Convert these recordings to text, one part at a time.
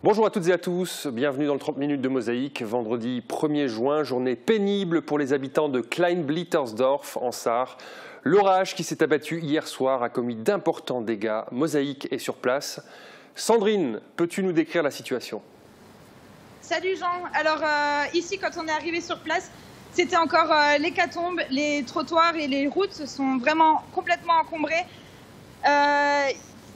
Bonjour à toutes et à tous, bienvenue dans le 30 minutes de Mosaïque. Vendredi 1er juin, journée pénible pour les habitants de Klein-Blittersdorf en Sarre. L'orage qui s'est abattu hier soir a commis d'importants dégâts. Mosaïque est sur place. Sandrine, peux-tu nous décrire la situation? Salut Jean, alors ici quand on est arrivé sur place, c'était encore l'hécatombe, les trottoirs et les routes sont vraiment complètement encombrés.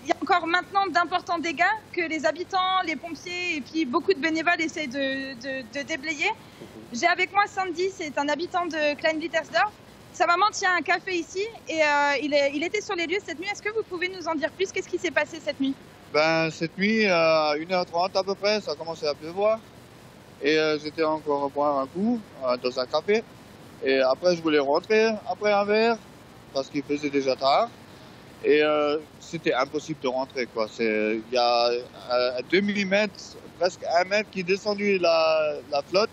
Il y a encore maintenant d'importants dégâts que les habitants, les pompiers et puis beaucoup de bénévoles essayent de déblayer. J'ai avec moi Sandy, c'est un habitant de Klein-Blittersdorf. Sa maman tient un café ici et il était sur les lieux cette nuit. Est-ce que vous pouvez nous en dire plus? Qu'est-ce qui s'est passé cette nuit? Cette nuit, à 1h30 à peu près, ça a commencé à pleuvoir. Et j'étais encore boire un coup dans un café. Et après, je voulais rentrer après un verre parce qu'il faisait déjà tard. Et c'était impossible de rentrer, quoi. Il y a un demi-mètre, presque 1 mètre qui est descendu la flotte,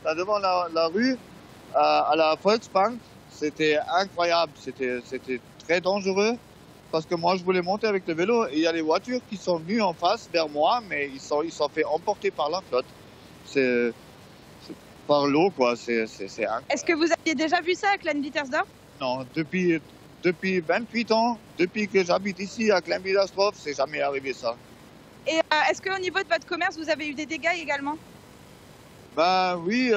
là devant la rue, à la Volksbank. C'était incroyable, c'était très dangereux. Parce que moi, je voulais monter avec le vélo et il y a les voitures qui sont venues en face vers moi, mais ils sont fait emporter par la flotte. C'est par l'eau, quoi. C'est incroyable. Est-ce que vous aviez déjà vu ça à Klein-Blittersdorf? Non, depuis 28 ans, depuis que j'habite ici à Klein-Blittersdorf, c'est jamais arrivé ça. Et est-ce qu'au niveau de votre commerce, vous avez eu des dégâts également? Oui,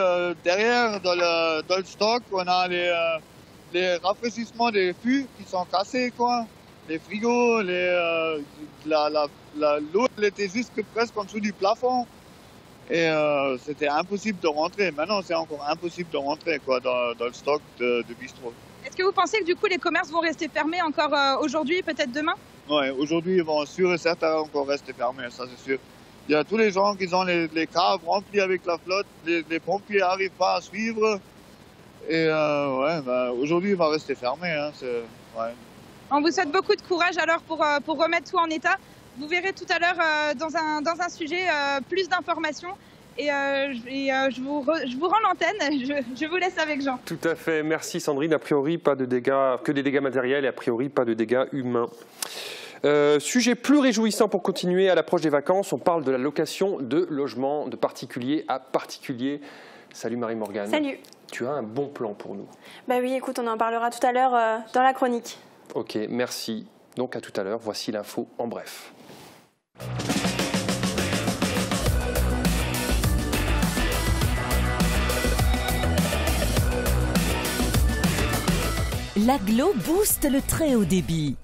derrière, dans le stock, on a les rafraîchissements des fûts qui sont cassés, quoi. Les frigos, l'eau, elle était juste presque en dessous du plafond. Et c'était impossible de rentrer. Maintenant, c'est encore impossible de rentrer, quoi, dans le stock de bistrot. Est-ce que vous pensez que du coup, les commerces vont rester fermés encore aujourd'hui, peut-être demain? Oui, aujourd'hui, ils vont sûr et certain encore rester fermés, ça c'est sûr. Il y a tous les gens qui ont les caves remplies avec la flotte, les pompiers n'arrivent pas à suivre. Et aujourd'hui, il va rester fermé. Hein, ouais. On vous souhaite beaucoup de courage alors pour remettre tout en état. Vous verrez tout à l'heure dans un sujet plus d'informations. Et je vous rends l'antenne, je vous laisse avec Jean. Tout à fait, merci Sandrine. A priori, pas de dégâts, que des dégâts matériels et a priori, pas de dégâts humains. Sujet plus réjouissant pour continuer à l'approche des vacances, on parle de la location de logements de particulier à particulier. Salut Marie-Morgane. Salut. Tu as un bon plan pour nous. Bah oui, écoute, on en parlera tout à l'heure dans la chronique. Ok, merci. Donc à tout à l'heure, voici l'info en bref. L'Aglo booste le très haut débit.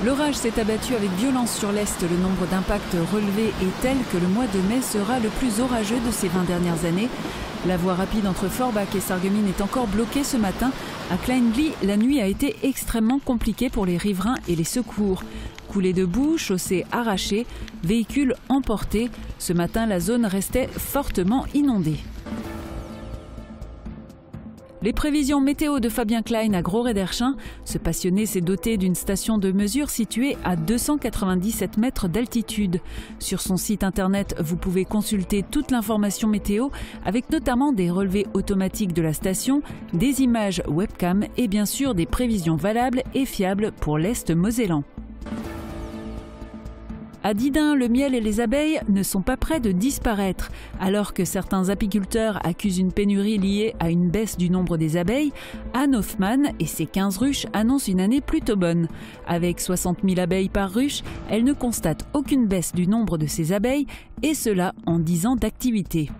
L'orage s'est abattu avec violence sur l'Est. Le nombre d'impacts relevés est tel que le mois de mai sera le plus orageux de ces 20 dernières années. La voie rapide entre Forbach et Sarreguemines est encore bloquée ce matin. À Klein-Bli, la nuit a été extrêmement compliquée pour les riverains et les secours. Coulées de boue, chaussées arrachées, véhicules emportés. Ce matin, la zone restait fortement inondée. Les prévisions météo de Fabien Klein à Gros-Rederchin. Ce passionné s'est doté d'une station de mesure située à 297 mètres d'altitude. Sur son site internet, vous pouvez consulter toute l'information météo avec notamment des relevés automatiques de la station, des images webcam et bien sûr des prévisions valables et fiables pour l'Est mosellan. À Didin, le miel et les abeilles ne sont pas près de disparaître. Alors que certains apiculteurs accusent une pénurie liée à une baisse du nombre des abeilles, Anne Hoffmann et ses 15 ruches annoncent une année plutôt bonne. Avec 60 000 abeilles par ruche, elle ne constate aucune baisse du nombre de ces abeilles, et cela en 10 ans d'activité.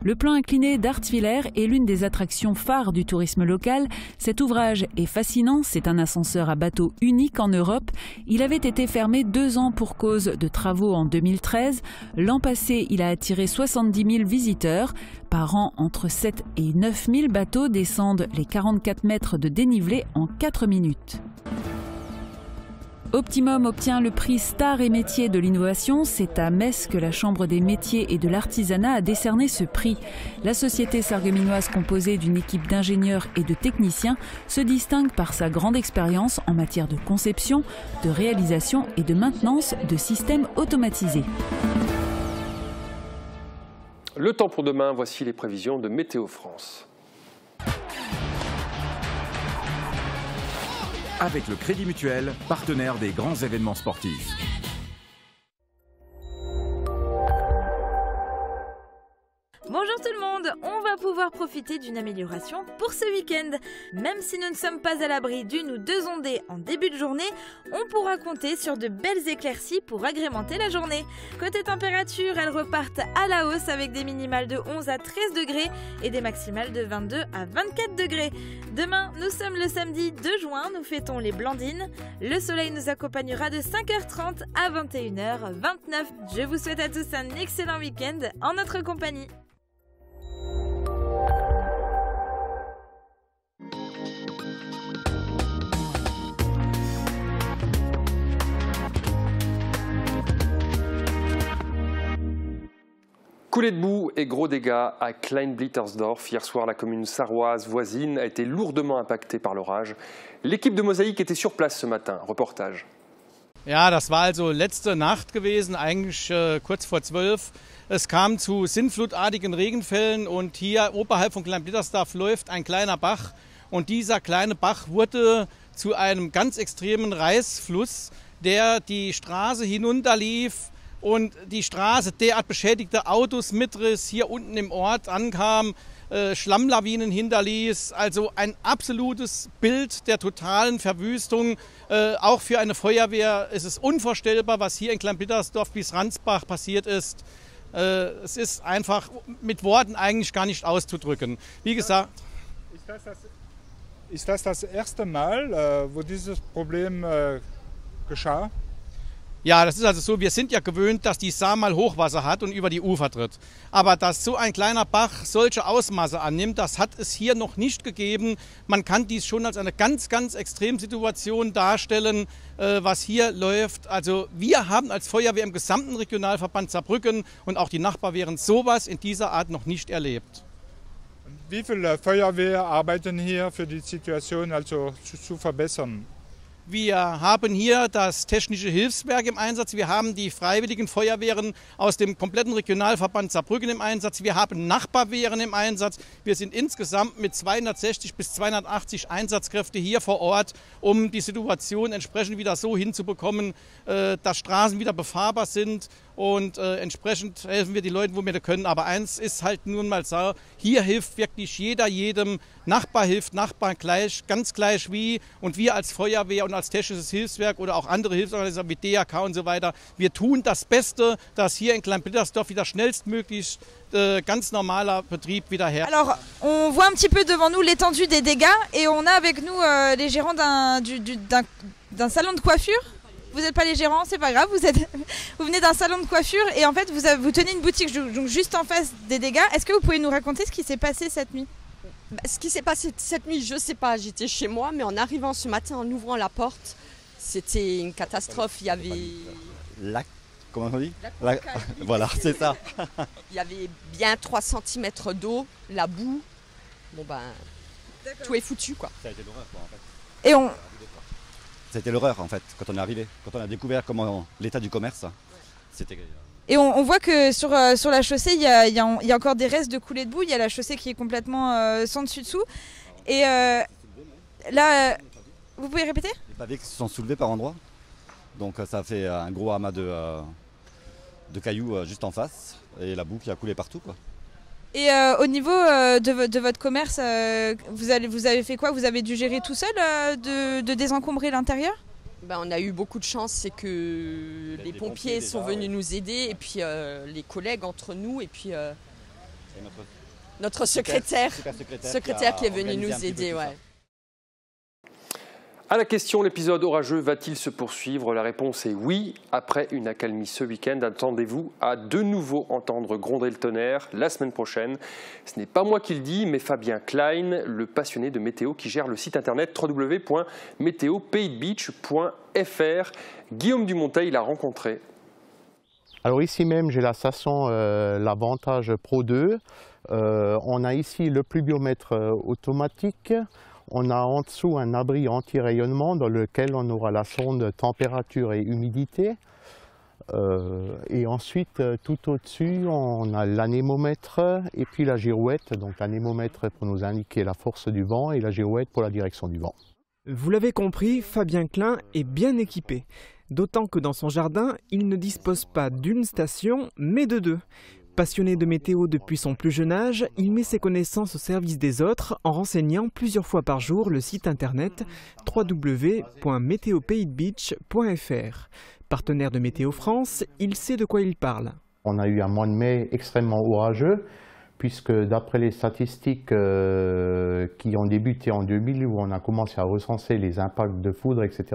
Le plan incliné d'Artwiller est l'une des attractions phares du tourisme local. Cet ouvrage est fascinant, c'est un ascenseur à bateau unique en Europe. Il avait été fermé 2 ans pour cause de travaux en 2013. L'an passé, il a attiré 70 000 visiteurs. Par an, entre 7 et 9 000 bateaux descendent les 44 mètres de dénivelé en 4 minutes. Optimum obtient le prix Star et Métiers de l'innovation. C'est à Metz que la Chambre des métiers et de l'artisanat a décerné ce prix. La société sarregueminoise composée d'une équipe d'ingénieurs et de techniciens se distingue par sa grande expérience en matière de conception, de réalisation et de maintenance de systèmes automatisés. Le temps pour demain, voici les prévisions de Météo France. avec le Crédit Mutuel, partenaire des grands événements sportifs. Bonjour tout le monde, on va pouvoir profiter d'une amélioration pour ce week-end. Même si nous ne sommes pas à l'abri d'une ou deux ondées en début de journée, on pourra compter sur de belles éclaircies pour agrémenter la journée. Côté température, elles repartent à la hausse avec des minimales de 11 à 13 degrés et des maximales de 22 à 24 degrés. Demain, nous sommes le samedi 2 juin, nous fêtons les Blandines. Le soleil nous accompagnera de 5h30 à 21h29. Je vous souhaite à tous un excellent week-end en notre compagnie. Coulée de boue et gros dégâts à Klein-Blittersdorf. Hier soir, la commune sarroise voisine a été lourdement impactée par l'orage. L'équipe de Mosaïque était sur place ce matin. Reportage. Ja, das war also letzte Nacht gewesen, eigentlich kurz vor 12. Es kam zu sinnflutartigen Regenfällen und hier oberhalb von Klein-Blittersdorf läuft ein kleiner Bach. Und dieser kleine Bach wurde zu einem ganz extremen Reißfluss, der die Straße hinunterlief und die Straße derart beschädigte Autos mitriss, hier unten im Ort ankam, Schlammlawinen hinterließ. Also ein absolutes Bild der totalen Verwüstung. Auch für eine Feuerwehr ist es unvorstellbar, was hier in Klein-Blittersdorf bis Ransbach passiert ist. Es ist einfach mit Worten eigentlich gar nicht auszudrücken. Wie gesagt, ist das erste Mal, wo dieses Problem geschah? Ja, das ist also so, wir sind ja gewöhnt, dass die Saar mal Hochwasser hat und über die Ufer tritt. Aber dass so ein kleiner Bach solche Ausmaße annimmt, das hat es hier noch nicht gegeben. Man kann dies schon als eine ganz, ganz Extremsituation darstellen, was hier läuft. Also wir haben als Feuerwehr im gesamten Regionalverband Saarbrücken und auch die Nachbarwehren sowas in dieser Art noch nicht erlebt. Wie viele Feuerwehr arbeiten hier für die Situation also zu verbessern? Wir haben hier das Technische Hilfswerk im Einsatz. Wir haben die freiwilligen Feuerwehren aus dem kompletten Regionalverband Saarbrücken im Einsatz. Wir haben Nachbarwehren im Einsatz. Wir sind insgesamt mit 260 bis 280 Einsatzkräfte hier vor Ort, um die Situation entsprechend wieder so hinzubekommen, dass Straßen wieder befahrbar sind. Und entsprechend helfen wir den Leuten, wo wir das können. Aber eins ist halt nun mal so, hier hilft wirklich jeder jedem. Nachbar hilft Nachbar gleich, ganz gleich wie. Und wir als Feuerwehr und als Technisches Hilfswerk oder auch andere Hilfsorganisationen wie DRK und so weiter, wir tun das Beste, dass hier in Klein-Blittersdorf wieder schnellstmöglich ganz normaler Betrieb wieder her. Alors, on voit un petit peu devant nous l'étendue des dégâts et on a avec nous les gérants d'un salon de coiffure. Vous n'êtes pas les gérants, c'est pas grave, vous venez d'un salon de coiffure et en fait vous tenez une boutique donc juste en face des dégâts. Est-ce que vous pouvez nous raconter ce qui s'est passé cette nuit? Ce qui s'est passé cette nuit, je ne sais pas, j'étais chez moi, mais en arrivant ce matin, en ouvrant la porte, c'était une catastrophe. Il y avait... Comment on dit Voilà, c'est ça. Il y avait bien 3 cm d'eau, la boue. Bon ben, tout est foutu quoi. Ça a été l'horreur quoi en fait. Et on... C'était l'horreur en fait, quand on est arrivé, quand on a découvert comment l'état du commerce, c'était... Et on voit que sur la chaussée, il y a encore des restes de coulées de boue. Il y a la chaussée qui est complètement sans dessus-dessous. Et là, vous pouvez répéter? Les pavés qui se sont soulevés par endroits. Donc ça a fait un gros amas de cailloux juste en face. Et la boue qui a coulé partout quoi. Et au niveau de votre commerce, vous avez fait quoi? Vous avez dû gérer tout seul de désencombrer l'intérieur? Ben, on a eu beaucoup de chance, c'est que les pompiers sont venus nous aider et puis les collègues entre nous et puis notre secrétaire qui est venu nous aider. Ouais. À la question, l'épisode orageux va-t-il se poursuivre? La réponse est oui. Après une accalmie ce week-end, attendez-vous à de nouveau entendre gronder le tonnerre la semaine prochaine. Ce n'est pas moi qui le dis, mais Fabien Klein, le passionné de météo qui gère le site internet www.météopaysdebeach.fr. Guillaume Dumonteil l'a rencontré. Alors ici même, j'ai la station l'Avantage Pro 2. On a ici le pluviomètre automatique. On a en dessous un abri anti-rayonnement dans lequel on aura la sonde température et humidité. Et ensuite, tout au-dessus, on a l'anémomètre et puis la girouette. Donc l'anémomètre pour nous indiquer la force du vent et la girouette pour la direction du vent. Vous l'avez compris, Fabien Klein est bien équipé. D'autant que dans son jardin, il ne dispose pas d'une station, mais de deux. Passionné de météo depuis son plus jeune âge, il met ses connaissances au service des autres en renseignant plusieurs fois par jour le site internet www.meteopaysdebeach.fr. Partenaire de Météo France, il sait de quoi il parle. On a eu un mois de mai extrêmement orageux, puisque d'après les statistiques qui ont débuté en 2000, où on a commencé à recenser les impacts de foudre, etc.,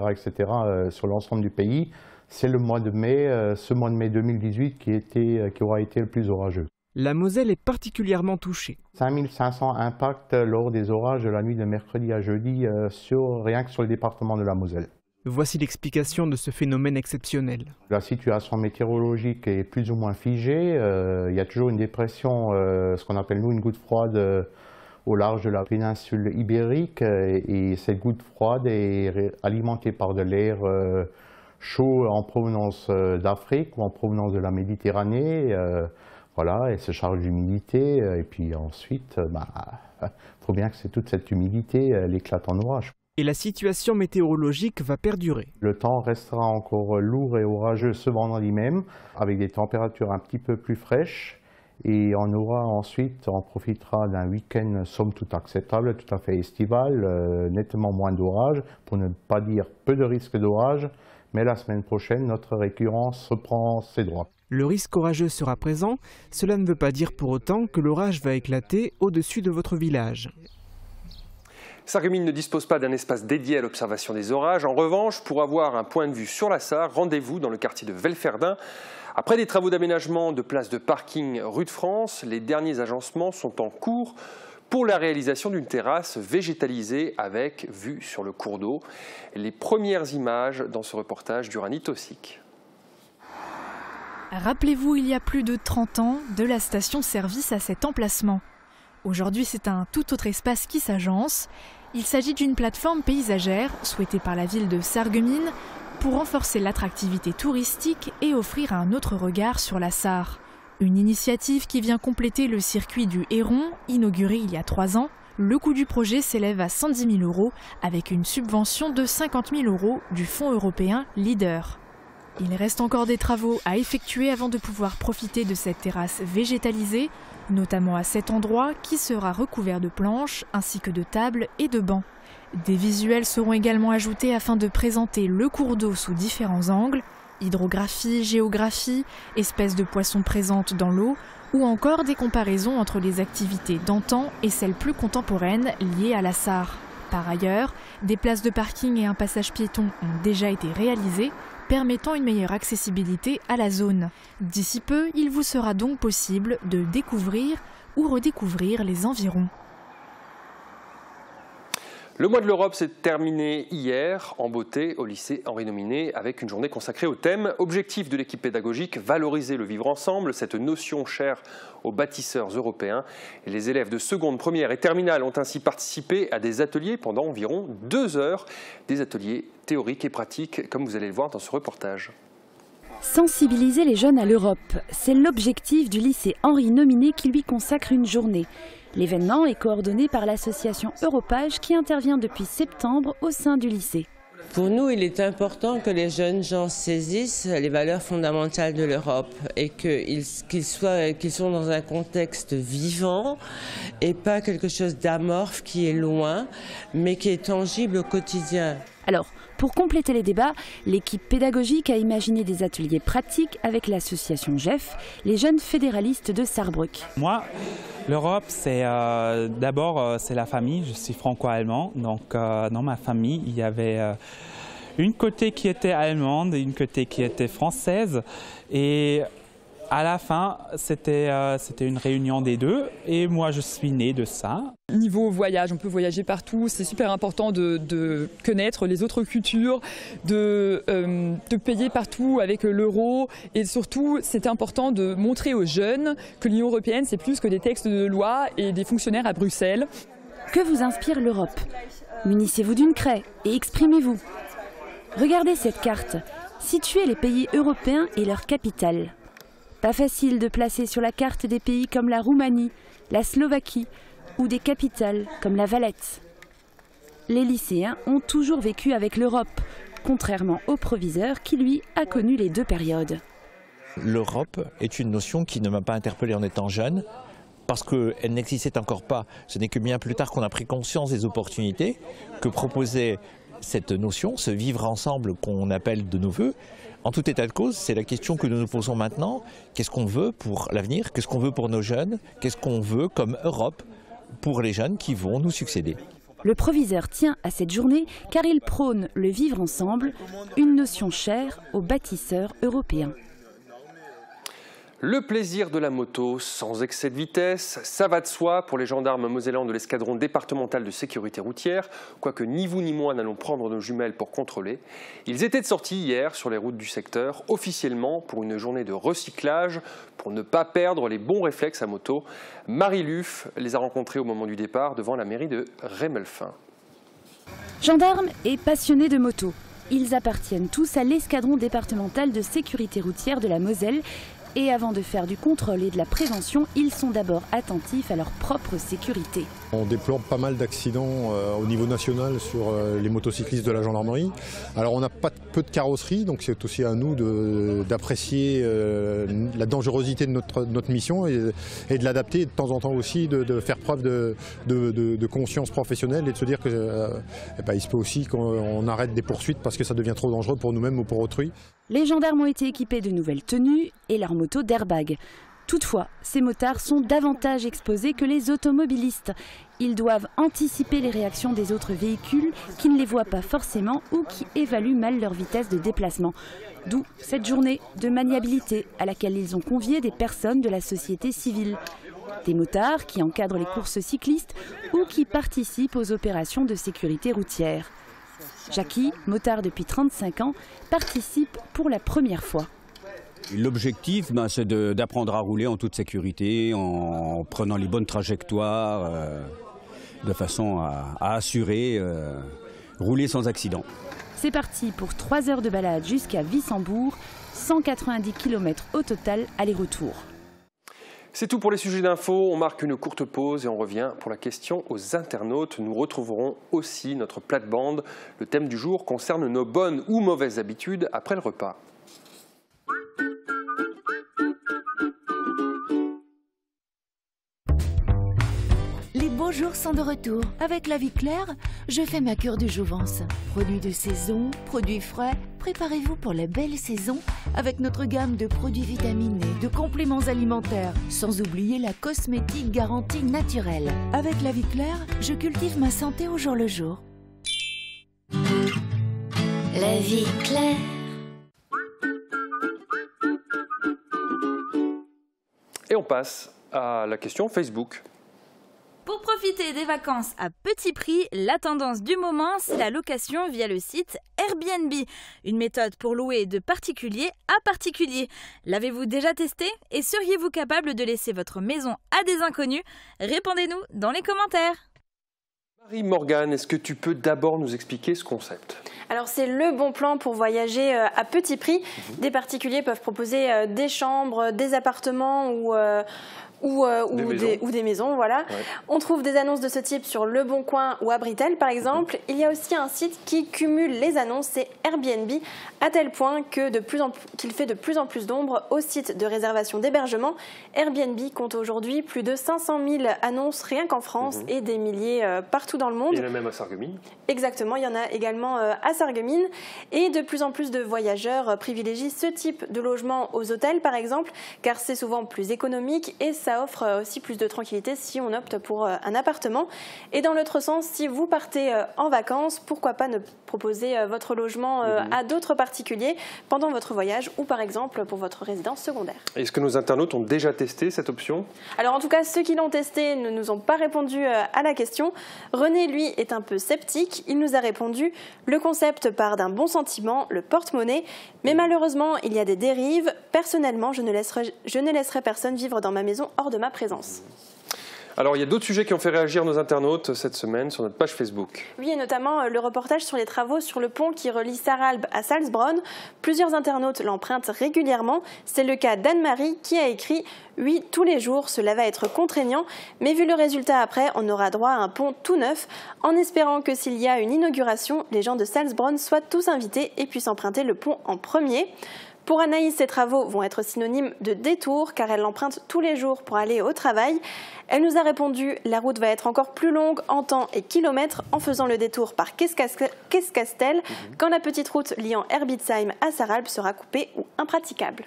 sur l'ensemble du pays, c'est le mois de mai, ce mois de mai 2018 qui aura été le plus orageux. La Moselle est particulièrement touchée. 5500 impacts lors des orages de la nuit de mercredi à jeudi, rien que sur le département de la Moselle. Voici l'explication de ce phénomène exceptionnel. La situation météorologique est plus ou moins figée. Il y a toujours une dépression, ce qu'on appelle nous une goutte froide au large de la péninsule ibérique. Et cette goutte froide est alimentée par de l'air chaud en provenance d'Afrique ou en provenance de la Méditerranée. Voilà, elle se charge d'humidité. Et puis ensuite, faut bien que toute cette humidité elle éclate en orage. Et la situation météorologique va perdurer. Le temps restera encore lourd et orageux ce vendredi même, avec des températures un petit peu plus fraîches. Et on profitera d'un week-end somme toute acceptable, tout à fait estival, nettement moins d'orage, pour ne pas dire peu de risque d'orage. Mais la semaine prochaine, notre récurrence reprend ses droits. Le risque orageux sera présent. Cela ne veut pas dire pour autant que l'orage va éclater au-dessus de votre village. Sarreguemines ne dispose pas d'un espace dédié à l'observation des orages. En revanche, pour avoir un point de vue sur la Sarre, rendez-vous dans le quartier de Velferdin. Après des travaux d'aménagement de places de parking rue de France, les derniers agencements sont en cours pour la réalisation d'une terrasse végétalisée avec vue sur le cours d'eau. Les premières images dans ce reportage d'Uranie Tossic. Rappelez-vous, il y a plus de 30 ans, de la station-service à cet emplacement. Aujourd'hui, c'est un tout autre espace qui s'agence. Il s'agit d'une plateforme paysagère souhaitée par la ville de Sarreguemines pour renforcer l'attractivité touristique et offrir un autre regard sur la Sarre. Une initiative qui vient compléter le circuit du Héron, inauguré il y a 3 ans. Le coût du projet s'élève à 110 000 € avec une subvention de 50 000 € du fonds européen Leader. Il reste encore des travaux à effectuer avant de pouvoir profiter de cette terrasse végétalisée, notamment à cet endroit qui sera recouvert de planches ainsi que de tables et de bancs. Des visuels seront également ajoutés afin de présenter le cours d'eau sous différents angles, hydrographie, géographie, espèces de poissons présentes dans l'eau ou encore des comparaisons entre les activités d'antan et celles plus contemporaines liées à la Sarre. Par ailleurs, des places de parking et un passage piéton ont déjà été réalisés, permettant une meilleure accessibilité à la zone. D'ici peu, il vous sera donc possible de découvrir ou redécouvrir les environs. Le mois de l'Europe s'est terminé hier en beauté au lycée Henri Nominé avec une journée consacrée au thème. Objectif de l'équipe pédagogique, valoriser le vivre ensemble, cette notion chère aux bâtisseurs européens. Et les élèves de seconde, première et terminale ont ainsi participé à des ateliers pendant environ 2 heures. Des ateliers théoriques et pratiques comme vous allez le voir dans ce reportage. Sensibiliser les jeunes à l'Europe, c'est l'objectif du lycée Henri Nominé qui lui consacre une journée. L'événement est coordonné par l'association Europage qui intervient depuis septembre au sein du lycée. Pour nous, il est important que les jeunes gens saisissent les valeurs fondamentales de l'Europe et qu'ils sont dans un contexte vivant et pas quelque chose d'amorphe qui est loin, mais qui est tangible au quotidien. Alors, pour compléter les débats, l'équipe pédagogique a imaginé des ateliers pratiques avec l'association GEF, les jeunes fédéralistes de Sarrebruck. Moi, l'Europe, c'est d'abord c'est la famille. Je suis franco-allemand, donc dans ma famille, il y avait une côté qui était allemande et une côté qui était française. Et à la fin, c'était une réunion des deux et moi je suis né de ça. Niveau voyage, on peut voyager partout, c'est super important de connaître les autres cultures, de payer partout avec l'euro et surtout c'est important de montrer aux jeunes que l'Union européenne c'est plus que des textes de loi et des fonctionnaires à Bruxelles. Que vous inspire l'Europe? Munissez-vous d'une craie et exprimez-vous. Regardez cette carte, situez les pays européens et leurs capitales. Pas facile de placer sur la carte des pays comme la Roumanie, la Slovaquie ou des capitales comme la Valette. Les lycéens ont toujours vécu avec l'Europe, contrairement au proviseur qui, lui, a connu les deux périodes. L'Europe est une notion qui ne m'a pas interpellé en étant jeune, parce qu'elle n'existait encore pas. Ce n'est que bien plus tard qu'on a pris conscience des opportunités que proposait cette notion, ce vivre ensemble qu'on appelle de nos voeux. En tout état de cause, c'est la question que nous nous posons maintenant. Qu'est-ce qu'on veut pour l'avenir? Qu'est-ce qu'on veut pour nos jeunes? Qu'est-ce qu'on veut comme Europe pour les jeunes qui vont nous succéder? Le proviseur tient à cette journée car il prône le vivre ensemble, une notion chère aux bâtisseurs européens. Le plaisir de la moto sans excès de vitesse, ça va de soi pour les gendarmes mosellans de l'escadron départemental de sécurité routière, quoique ni vous ni moi n'allons prendre nos jumelles pour contrôler. Ils étaient de sortie hier sur les routes du secteur, officiellement pour une journée de recyclage, pour ne pas perdre les bons réflexes à moto. Marie Luff les a rencontrés au moment du départ devant la mairie de Rémelfin. Gendarmes et passionnés de moto, ils appartiennent tous à l'escadron départemental de sécurité routière de la Moselle. Et avant de faire du contrôle et de la prévention, ils sont d'abord attentifs à leur propre sécurité. On déplore pas mal d'accidents au niveau national sur les motocyclistes de la gendarmerie. Alors on n'a pas peu de carrosserie, donc c'est aussi à nous d'apprécier la dangerosité de notre mission et de l'adapter, et de temps en temps aussi de faire preuve de conscience professionnelle et de se dire qu'il se peut aussi qu'on arrête des poursuites parce que ça devient trop dangereux pour nous-mêmes ou pour autrui. Les gendarmes ont été équipés de nouvelles tenues et leurs motos d'airbag. Toutefois, ces motards sont davantage exposés que les automobilistes. Ils doivent anticiper les réactions des autres véhicules qui ne les voient pas forcément ou qui évaluent mal leur vitesse de déplacement. D'où cette journée de maniabilité à laquelle ils ont convié des personnes de la société civile. Des motards qui encadrent les courses cyclistes ou qui participent aux opérations de sécurité routière. Jackie, motard depuis 35 ans, participe pour la première fois. L'objectif, c'est d'apprendre à rouler en toute sécurité, en prenant les bonnes trajectoires, de façon à assurer rouler sans accident. C'est parti pour 3 heures de balade jusqu'à Wissembourg, 190 km au total aller-retour. C'est tout pour les sujets d'info. On marque une courte pause et on revient pour la question aux internautes. Nous retrouverons aussi notre plate-bande. Le thème du jour concerne nos bonnes ou mauvaises habitudes après le repas. Les beaux jours sont de retour. Avec La Vie Claire, je fais ma cure de jouvence. Produits de saison, produits frais, préparez-vous pour la belle saison avec notre gamme de produits vitaminés, de compléments alimentaires, sans oublier la cosmétique garantie naturelle. Avec La Vie Claire, je cultive ma santé au jour le jour. La Vie Claire. Et on passe à la question Facebook. Pour profiter des vacances à petit prix, la tendance du moment, c'est la location via le site Airbnb. Une méthode pour louer de particulier à particulier. L'avez-vous déjà testé et seriez-vous capable de laisser votre maison à des inconnus? Répondez-nous dans les commentaires. Marie-Morgane, est-ce que tu peux d'abord nous expliquer ce concept? Alors c'est le bon plan pour voyager à petit prix. Des particuliers peuvent proposer des chambres, des appartements ou des maisons, voilà. Ouais. On trouve des annonces de ce type sur Le Bon Coin ou Abritel, par exemple. Il y a aussi un site qui cumule les annonces, c'est Airbnb, à tel point que qu'il fait de plus en plus d'ombre au site de réservation d'hébergement. Airbnb compte aujourd'hui plus de 500 000 annonces rien qu'en France et des milliers partout dans le monde. Il y en a même à Sarreguemines. Exactement, il y en a également à Sarreguemines. Et de plus en plus de voyageurs privilégient ce type de logement aux hôtels, par exemple, car c'est souvent plus économique et ça offre aussi plus de tranquillité si on opte pour un appartement. Et dans l'autre sens, si vous partez en vacances, pourquoi pas ne proposer votre logement à d'autres particuliers pendant votre voyage ou par exemple pour votre résidence secondaire. Est-ce que nos internautes ont déjà testé cette option? Alors en tout cas, ceux qui l'ont testé ne nous ont pas répondu à la question. René, lui, est un peu sceptique. Il nous a répondu « Le concept part d'un bon sentiment, le porte-monnaie, mais malheureusement, il y a des dérives. Personnellement, je ne laisserai personne vivre dans ma maison hors de ma présence. » Alors, il y a d'autres sujets qui ont fait réagir nos internautes cette semaine sur notre page Facebook. Oui, et notamment le reportage sur les travaux sur le pont qui relie Sarralbe à Salzbronn. Plusieurs internautes l'empruntent régulièrement. C'est le cas d'Anne-Marie qui a écrit « Oui, tous les jours, cela va être contraignant, mais vu le résultat après, on aura droit à un pont tout neuf, en espérant que s'il y a une inauguration, les gens de Salzbronn soient tous invités et puissent emprunter le pont en premier ». Pour Anaïs, ces travaux vont être synonymes de détour car elle l'emprunte tous les jours pour aller au travail. Elle nous a répondu « La route va être encore plus longue en temps et kilomètres en faisant le détour par Keskastel quand la petite route liant Herbitzheim à Sarralbe sera coupée ou impraticable ».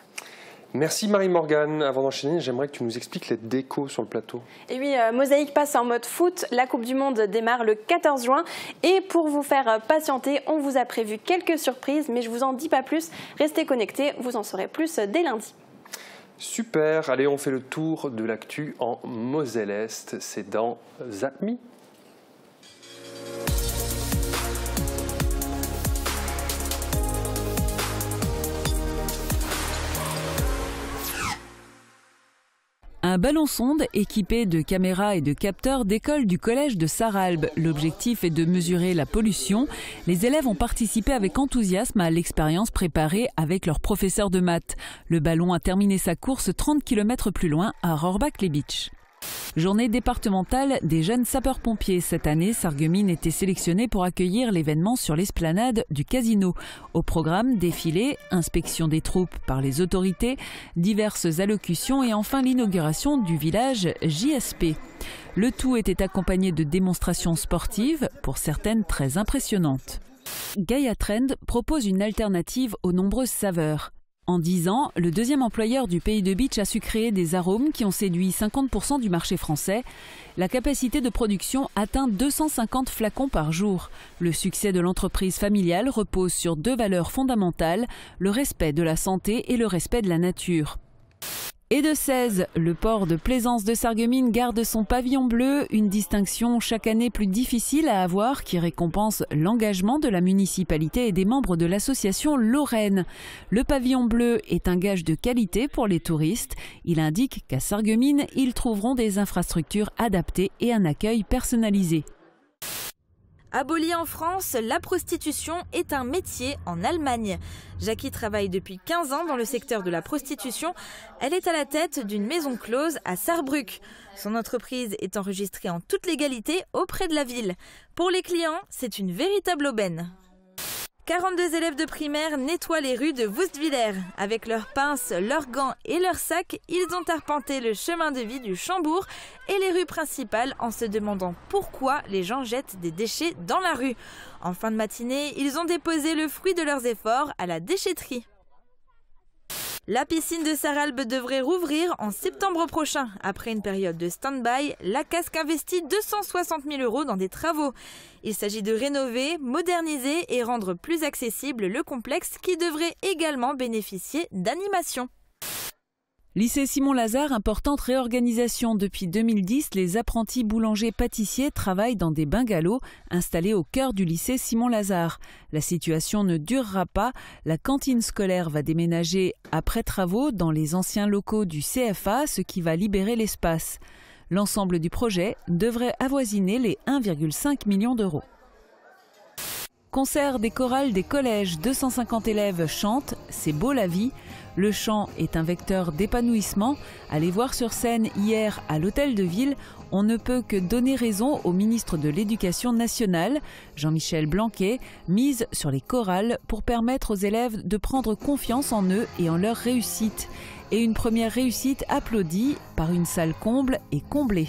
Merci Marie-Morgane. Avant d'enchaîner, j'aimerais que tu nous expliques les décos sur le plateau. Et oui, Mosaïque passe en mode foot. La Coupe du Monde démarre le 14 juin. Et pour vous faire patienter, on vous a prévu quelques surprises, mais je ne vous en dis pas plus. Restez connectés, vous en saurez plus dès lundi. Super. Allez, on fait le tour de l'actu en Moselle-Est. C'est dans ZAPMI. Un ballon-sonde équipé de caméras et de capteurs décolle du collège de Sarralbe. L'objectif est de mesurer la pollution. Les élèves ont participé avec enthousiasme à l'expérience préparée avec leur professeur de maths. Le ballon a terminé sa course 30 km plus loin à Rohrbach-les-Bitches. Journée départementale des jeunes sapeurs-pompiers. Cette année, Sarreguemines était sélectionnée pour accueillir l'événement sur l'esplanade du casino. Au programme, défilé, inspection des troupes par les autorités, diverses allocutions et enfin l'inauguration du village JSP. Le tout était accompagné de démonstrations sportives, pour certaines très impressionnantes. Gaia Trend propose une alternative aux nombreuses saveurs. En 10 ans, le deuxième employeur du pays de Bitche a su créer des arômes qui ont séduit 50% du marché français. La capacité de production atteint 250 flacons par jour. Le succès de l'entreprise familiale repose sur 2 valeurs fondamentales, le respect de la santé et le respect de la nature. Et de 16, le port de plaisance de Sarreguemines garde son pavillon bleu, une distinction chaque année plus difficile à avoir qui récompense l'engagement de la municipalité et des membres de l'association Lorraine. Le pavillon bleu est un gage de qualité pour les touristes. Il indique qu'à Sarreguemines, ils trouveront des infrastructures adaptées et un accueil personnalisé. Abolie en France, la prostitution est un métier en Allemagne. Jackie travaille depuis 15 ans dans le secteur de la prostitution. Elle est à la tête d'une maison close à Saarbrück. Son entreprise est enregistrée en toute légalité auprès de la ville. Pour les clients, c'est une véritable aubaine. 42 élèves de primaire nettoient les rues de Wustwiller. Avec leurs pinces, leurs gants et leurs sacs, ils ont arpenté le chemin de vie du Chambourg et les rues principales en se demandant pourquoi les gens jettent des déchets dans la rue. En fin de matinée, ils ont déposé le fruit de leurs efforts à la déchetterie. La piscine de Sarralbe devrait rouvrir en septembre prochain. Après une période de stand-by, la Casque investit 260 000 € dans des travaux. Il s'agit de rénover, moderniser et rendre plus accessible le complexe qui devrait également bénéficier d'animation. Lycée Simon-Lazare, importante réorganisation. Depuis 2010, les apprentis boulangers-pâtissiers travaillent dans des bungalows installés au cœur du lycée Simon-Lazare. La situation ne durera pas. La cantine scolaire va déménager après travaux dans les anciens locaux du CFA, ce qui va libérer l'espace. L'ensemble du projet devrait avoisiner les 1,5 million d'euros. Concert des chorales des collèges, 250 élèves chantent « C'est beau la vie ». Le chant est un vecteur d'épanouissement. Allez voir sur scène hier à l'Hôtel de Ville, on ne peut que donner raison au ministre de l'Éducation nationale, Jean-Michel Blanquer, mise sur les chorales pour permettre aux élèves de prendre confiance en eux et en leur réussite. Et une première réussite applaudie par une salle comble et comblée.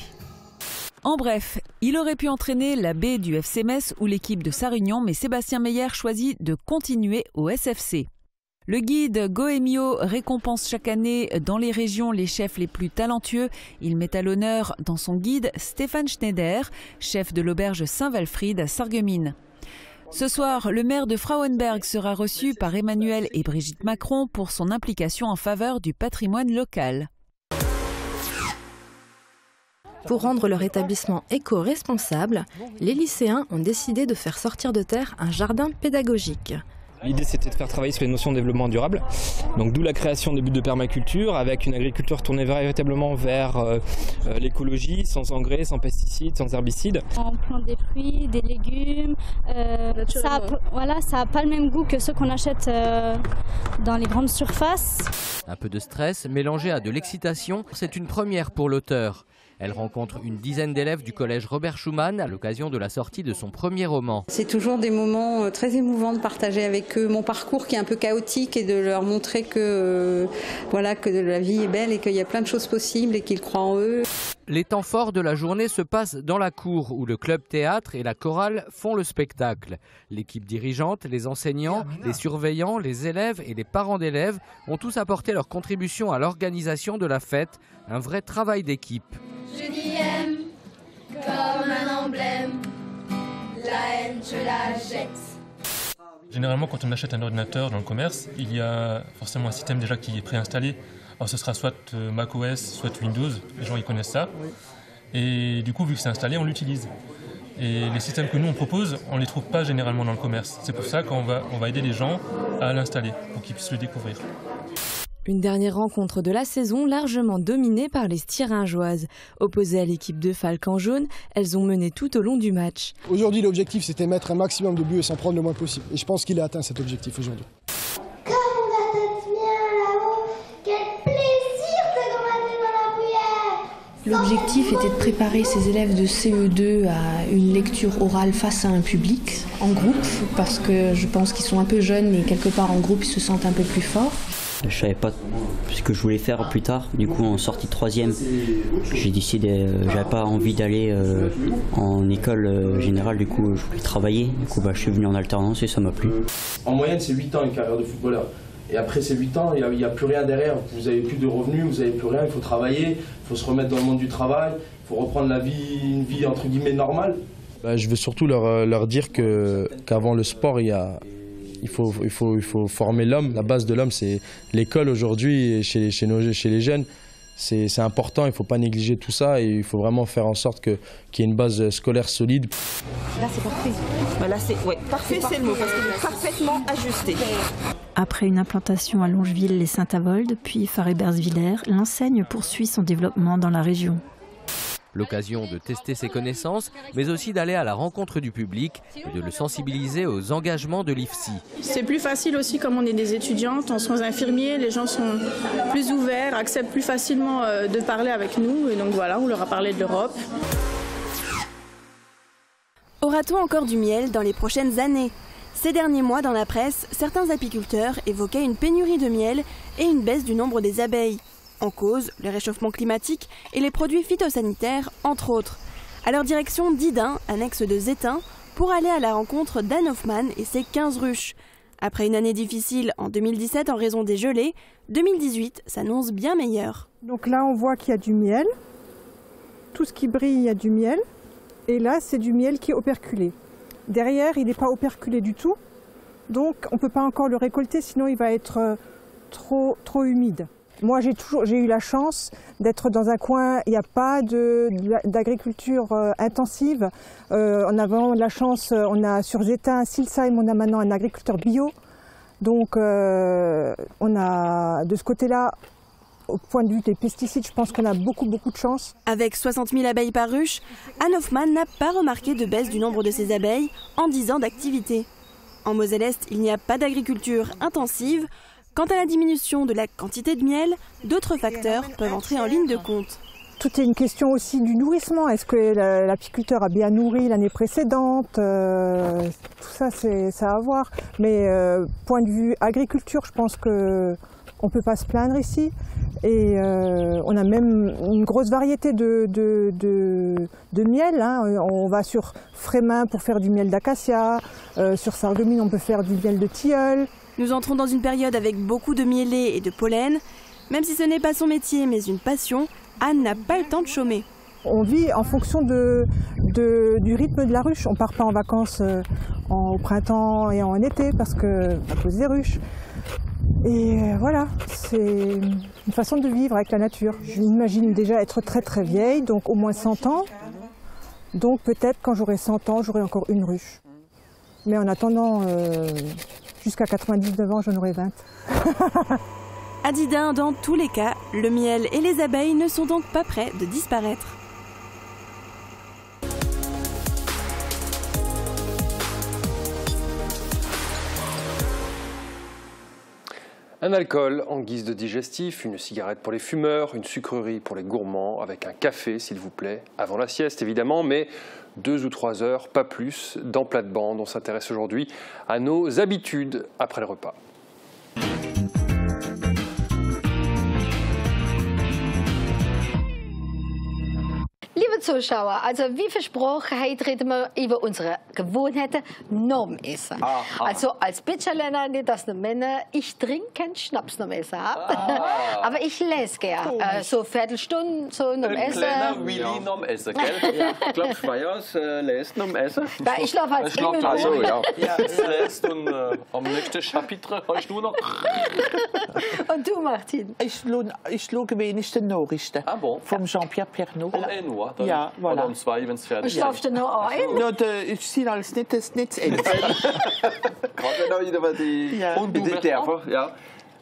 En bref, il aurait pu entraîner la B du FC Metz ou l'équipe de Sarre-Union, mais Sébastien Meyer choisit de continuer au SFC. Le guide Goemio récompense chaque année dans les régions les chefs les plus talentueux. Il met à l'honneur dans son guide Stéphane Schneider, chef de l'auberge Saint-Walfried à Sarreguemines. Ce soir, le maire de Frauenberg sera reçu par Emmanuel et Brigitte Macron pour son implication en faveur du patrimoine local. Pour rendre leur établissement éco-responsable, les lycéens ont décidé de faire sortir de terre un jardin pédagogique. L'idée c'était de faire travailler sur les notions de développement durable, donc d'où la création des buts de permaculture avec une agriculture tournée véritablement vers l'écologie, sans engrais, sans pesticides, sans herbicides. On plante des fruits, des légumes, ça n'a pas le même goût que ceux qu'on achète dans les grandes surfaces. Un peu de stress mélangé à de l'excitation, c'est une première pour l'auteur. Elle rencontre une dizaine d'élèves du collège Robert Schuman à l'occasion de la sortie de son premier roman. C'est toujours des moments très émouvants de partager avec eux mon parcours qui est un peu chaotique et de leur montrer que la vie est belle et qu'il y a plein de choses possibles et qu'ils croient en eux. Les temps forts de la journée se passent dans la cour où le club théâtre et la chorale font le spectacle. L'équipe dirigeante, les enseignants, les surveillants, les élèves et les parents d'élèves ont tous apporté leur contribution à l'organisation de la fête, un vrai travail d'équipe. Je dis aime comme un emblème, la haine je la jette. Généralement quand on achète un ordinateur dans le commerce, il y a forcément un système déjà qui est préinstallé. Alors ce sera soit macOS, soit Windows, les gens ils connaissent ça. Et du coup vu que c'est installé, on l'utilise. Et les systèmes que nous on propose, on ne les trouve pas généralement dans le commerce. C'est pour ça qu'on va aider les gens à l'installer pour qu'ils puissent le découvrir. Une dernière rencontre de la saison largement dominée par les Stiringeoises. Opposées à l'équipe de Falques en jaune, elles ont mené tout au long du match. Aujourd'hui, l'objectif, c'était mettre un maximum de buts et s'en prendre le moins possible. Et je pense qu'il a atteint cet objectif aujourd'hui. Comme on a tête bien là-haut, quel plaisir de grimper dans la bruyère. L'objectif était de préparer ces élèves de CE2 à une lecture orale face à un public, en groupe, parce que je pense qu'ils sont un peu jeunes et quelque part en groupe, ils se sentent un peu plus forts. Je savais pas ce que je voulais faire plus tard. Du coup, en sortie de 3e, j'ai décidé, j'avais pas envie d'aller en école générale. Du coup, je voulais travailler. Du coup, je suis venu en alternance et ça m'a plu. En moyenne, c'est 8 ans une carrière de footballeur. Et après ces 8 ans, il n'y a plus rien derrière. Vous n'avez plus de revenus, vous n'avez plus rien. Il faut travailler, il faut se remettre dans le monde du travail, il faut reprendre une vie entre guillemets normale. Je veux surtout leur dire qu'avant le sport, il faut former l'homme. La base de l'homme, c'est l'école aujourd'hui chez les jeunes. C'est important, il ne faut pas négliger tout ça et il faut vraiment faire en sorte qu'il y ait une base scolaire solide. Là, c'est parfait. Là, parfait, c'est le mot, parce qu'il est parfaitement ajusté. Après une implantation à Longeville et Saint-Avold, puis Faré-Bersvillers, l'enseigne poursuit son développement dans la région. L'occasion de tester ses connaissances, mais aussi d'aller à la rencontre du public et de le sensibiliser aux engagements de l'IFSI. C'est plus facile aussi comme on est des étudiantes, en soins infirmiers, les gens sont plus ouverts, acceptent plus facilement de parler avec nous et donc voilà, on leur a parlé de l'Europe. Aura-t-on encore du miel dans les prochaines années ? Ces derniers mois, dans la presse, certains apiculteurs évoquaient une pénurie de miel et une baisse du nombre des abeilles. En cause, le réchauffement climatique et les produits phytosanitaires, entre autres. À leur direction d'Idun, annexe de Zétin, pour aller à la rencontre d'Anne Hoffman et ses 15 ruches. Après une année difficile en 2017 en raison des gelées, 2018 s'annonce bien meilleur. Donc là, on voit qu'il y a du miel. Tout ce qui brille, il y a du miel. Et là, c'est du miel qui est operculé. Derrière, il n'est pas operculé du tout. Donc, on ne peut pas encore le récolter, sinon il va être trop humide. Moi, j'ai eu la chance d'être dans un coin, il n'y a pas d'agriculture intensive. On a vraiment de la chance, on a sur Zétin, à Silsheim, on a maintenant un agriculteur bio. Donc, on a de ce côté-là, au point de vue des pesticides, je pense qu'on a beaucoup de chance. Avec 60 000 abeilles par ruche, Anne Hoffman n'a pas remarqué de baisse du nombre de ses abeilles en 10 ans d'activité. En Moselle-Est, il n'y a pas d'agriculture intensive. Quant à la diminution de la quantité de miel, d'autres facteurs peuvent entrer en ligne de compte. Tout est une question aussi du nourrissement. Est-ce que l'apiculteur a bien nourri l'année précédente? Tout ça, c'est à voir. Mais point de vue agriculture, je pense qu'on ne peut pas se plaindre ici. Et on a même une grosse variété de miel. On va sur Frémin pour faire du miel d'acacia. Sur Sarreguemines, on peut faire du miel de tilleul. Nous entrons dans une période avec beaucoup de mielés et de pollen. Même si ce n'est pas son métier, mais une passion, Anne n'a pas le temps de chômer. On vit en fonction du rythme de la ruche. On ne part pas en vacances au printemps et en été à cause des ruches. Et voilà, c'est une façon de vivre avec la nature. Je m'imagine déjà être très vieille, donc au moins 100 ans. Donc peut-être quand j'aurai 100 ans, j'aurai encore une ruche. Mais en attendant, Jusqu'à 99 ans, j'en aurai 20. Adidin, dans tous les cas, le miel et les abeilles ne sont donc pas prêts de disparaître. Un alcool en guise de digestif, une cigarette pour les fumeurs, une sucrerie pour les gourmands, avec un café s'il vous plaît, avant la sieste évidemment, mais 2 ou 3 heures, pas plus, dans Plate-Bande. On s'intéresse aujourd'hui à nos habitudes après le repas. Liebe Zuschauer, also wie versprochen, heute reden wir über unsere Gewohnheiten Norm essen. Also als Bachelor, nicht dass Männer, ich trinke keinen Schnaps Norm essen. Aber ich lese gern. So Viertelstunde so Norm essen. Kleiner Willi Norm essen, gell? Ja. Ich glaube, Schweiers lässt Norm essen. Ja, ich schlafe als Himmel. Also, ja. Es lässt und am nächsten Kapitel hast du noch. Und du, Martin? Ich schaue wenigstens Nachrichten vom Jean-Pierre Pernaut. Ja, voilà. Oder um 2, wenn es fertig ist. Schlafst du noch ein? Ja, ich sehe alles nicht das Ende. Gerade noch wieder die... Ja. Und du einfach, ja,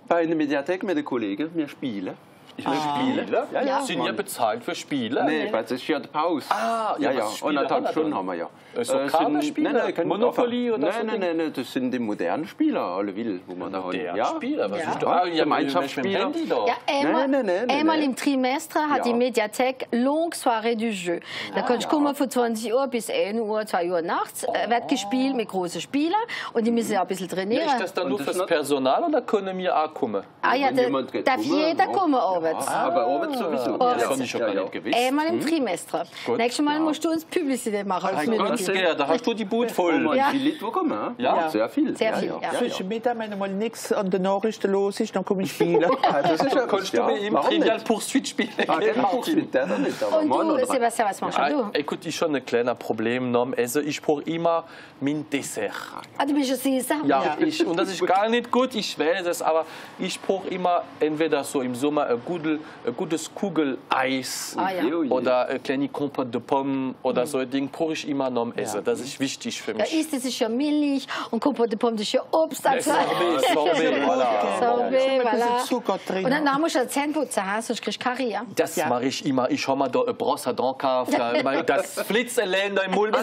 bei einer Mediathek mit den Kollegen, wir spielen. Ich will spielen. Ja. Sind ihr bezahlt für Spielen? Nein, das ist ja die Pause. Ja. Anderthalb Stunden haben wir ja. So Kartenspiele? Nein, Monopoly oder so? Nein, das sind die modernen Spieler, alle will, wo man da hat. Ja, Spieler? Was ist da? Gemeinschaftsspieler? Ja, einmal im Trimestre hat die Mediathek Longue Soirée du Jeu. Da kannst du kommen von 20 Uhr bis 1 Uhr, 2 Uhr nachts. Wird gespielt mit großen Spielern und die müssen ja ein bisschen trainieren. Ist das dann nur fürs Personal oder können wir auch kommen? Ja, darf jeder kommen. Aber Arbeit sowieso. Das kann ich schon gar nicht gewusst. Einmal im Trimestre. Nächstes Mal musst du uns Publicité machen. Ganz gerne, da hast du die Boot voll. Ja. Viele Leute, die kommen. Ja, sehr viel. Sehr viel, ja. Zwischen Mittag, wenn mal nichts an den Nachrichten los ist, dann komme ich spielen. Das ist ja, kannst du mir im Trivial Poursuite spielen. Und du, Sebastian, was machst du? Écoute, ich habe ein kleines Problem beim Essen. Ich brauche immer mein Dessert. Du bist ein Süßer? Ja, und das ist gar nicht gut, ich weiß es, aber ich brauche immer entweder so im Sommer ein gutes Kugeleis oder eine kleine Compote de Pomme oder so ein Ding brauche ich immer noch essen. Das ist wichtig für mich. Ja, das ist ja Milch und Compote de Pomme, das ist ja Obst. Also. Sorbet, voilà. Zucker drin. Und dann musst du das Zähne putzen, sonst kriegst du Karies. Das mache ich immer. Ich habe mir da eine Brosse dran gekauft. Das Flitzelein im Mund.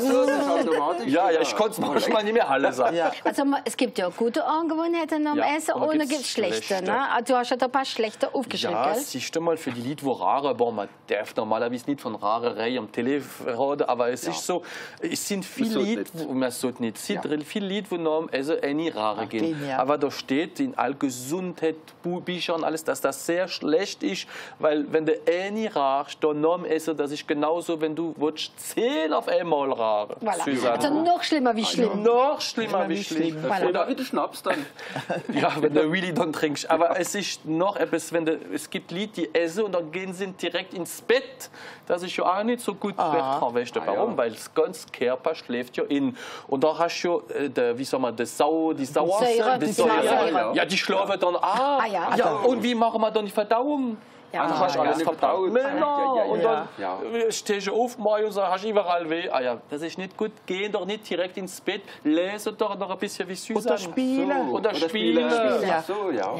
Ja, ich kann es manchmal nicht mehr alle sagen. Also es gibt ja gute Angewohnheiten am Essen und es gibt schlechte. Ne? Du hast ja da ein paar schlechte aufgeschrieben, ja, gell? Siehst du mal, für die Leute, die rare, man darf normalerweise nicht von Rarerei am Telefon reden, aber es ist so, es sind viele Leute, man sollte nicht, viele Leute, die noch Essen eine Rare gehen. Aber da steht in all Gesundheitsbüchern alles, dass das sehr schlecht ist, weil wenn du eine rarst, dann noch Essen, das ist genauso, wenn du 10 auf einmal rare. Voilà. Also noch schlimmer wie schlimm. Noch schlimmer wie schlimm. Voilà. Oder wie du Schnaps dann. Ja, wenn du really dann trinkst. Aber es ist noch etwas, es gibt Leute, die essen und dann gehen sie direkt ins Bett. Das ist ja auch nicht so gut. Weißt du warum? Weil das ganze Körper schläft ja in. Und da hast du ja, wie sagen wir, die Säure. Ja, die schlafen dann auch. Ja, und wie machen wir dann die Verdauung? Ja, du hast alles verdaut. Und dann stehst du auf morgen und sagst, hast überall weh. Das ist nicht gut. Geh doch nicht direkt ins Bett. Lese doch noch ein bisschen wie süß. Oder spielen. Oder spielen.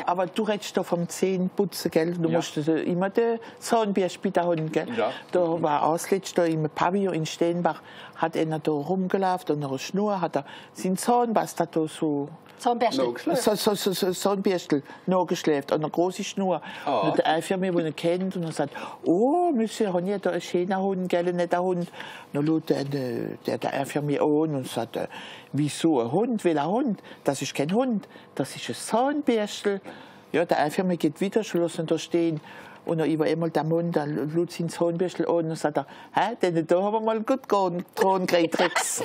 Aber du redest doch vom Zähneputzen, gell? Du musst immer den Zahnbürste haben, gell? Ja. Da war ausletzt da im Pavillon in Steenbach, hat einer da rumgelaufen und nach einer Schnur hat er seinen Zahnpasta da so... Zahnbürstel nachgeschläft, an einer großen Schnur. Und der eine Firma, den er kennt, und er sagt, oh, Monsieur, haben Sie da einen schönen Hund, gell, nicht ein Hund? Dann schaut der Firma an und sagt, wieso ein Hund? Welcher Hund? Das ist kein Hund, das ist ein Zahnbürstel. Ja, der eine Firma geht wieder, schlossen da stehen. Und dann über einmal der Mann, der schaut sein Zahnbürstel an und sagt, denn da haben wir mal gut dran gekriegt, Rex.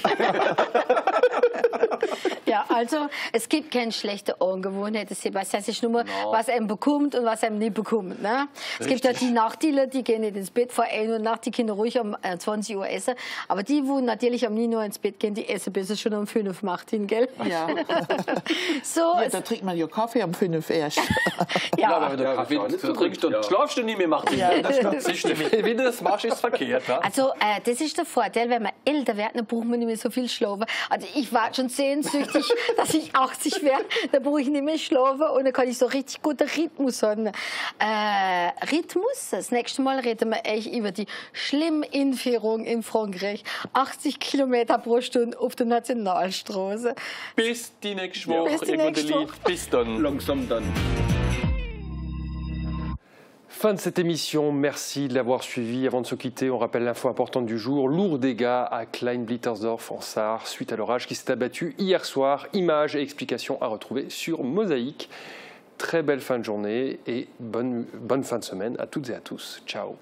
Ja, also es gibt keine schlechte Angewohnheit, Sebastian. Es ist nur, was einem bekommt und was einem nicht bekommt. Ne? Es gibt ja die Nachteile, die gehen nicht ins Bett vor 1 Uhr Nacht, die Kinder ruhig um 20 Uhr essen. Aber die, die natürlich um 9 Uhr ins Bett gehen, die essen besser schon um 5 Uhr, Martin, gell? Ja. Da trinkt man ja Kaffee um 5 Uhr erst. Ja, aber der Kaffee trinkst du und schlafst darfst du nicht mehr machen. Ja, das wie du das machst, ist verkehrt. Ne? Also, das ist der Vorteil, wenn man älter wird, dann braucht man nicht mehr so viel schlafen. Also, ich war schon sehnsüchtig, dass ich 80 werde, dann brauche ich nicht mehr schlafen und dann kann ich so richtig guten Rhythmus haben. Rhythmus, das nächste Mal reden wir echt über die schlimme Entführung in Frankreich. 80 Kilometer pro Stunde auf der Nationalstraße. Bis die nächste Woche. Bis dann. Langsam dann. Fin de cette émission, merci de l'avoir suivi. Avant de se quitter, on rappelle l'info importante du jour. Lourds dégâts à Klein-Blittersdorf en Sarre suite à l'orage qui s'est abattu hier soir. Images et explications à retrouver sur Mosaïque. Très belle fin de journée et bonne fin de semaine à toutes et à tous. Ciao.